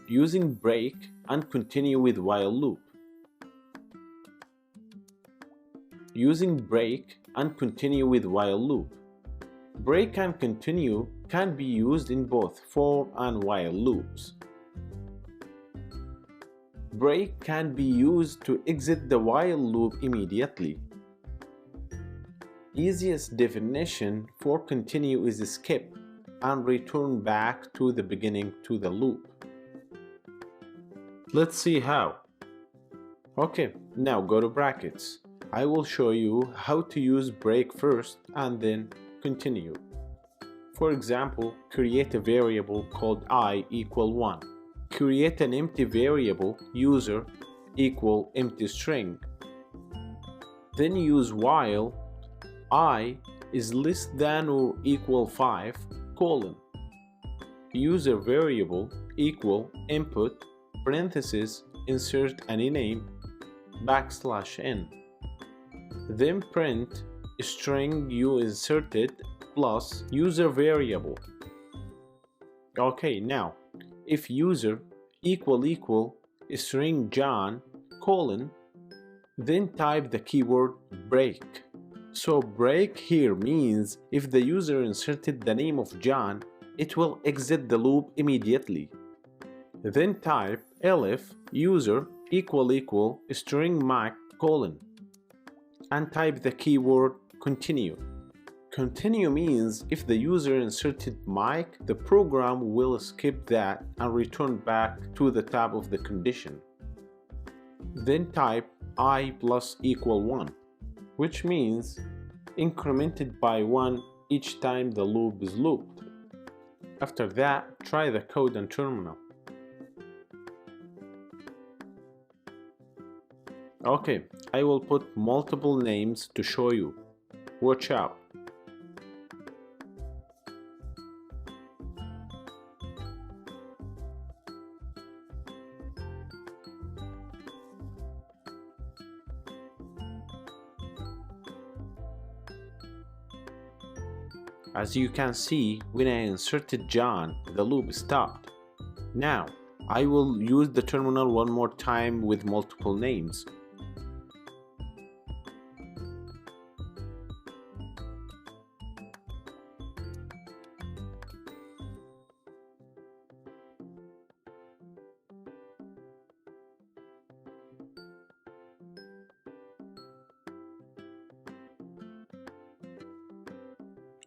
using break and continue with while loop. Using break and continue with while loop. Break and continue can be used in both for and while loops. Break can be used to exit the while loop immediately. Easiest definition for continue is skip and return back to the beginning to the loop. Let's see how. Okay, now go to brackets. I will show you how to use break first and then continue. For example, create a variable called I equal 1. Create an empty variable user equal empty string. Then use while I is less than or equal 5 colon. User variable equal input parenthesis insert any name \n. Then print string you inserted plus user variable. Okay, now if user equal string John colon, then type the keyword break. So break here means if the user inserted the name of John, it will exit the loop immediately. Then type elif user equal string Mac colon and type the keyword continue. Continue means if the user inserted Mike, the program will skip that and return back to the top of the condition. Then type I plus equal 1, which means incremented by 1 each time the loop is looped. After that, try the code on terminal. Okay, I will put multiple names to show you. Watch out. As you can see, when I inserted John, the loop stopped. Now, I will use the terminal one more time with multiple names.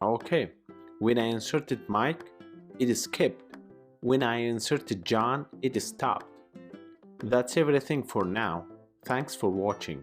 Okay, when I inserted Mike, it skipped. When I inserted John, it stopped. That's everything for now. Thanks for watching.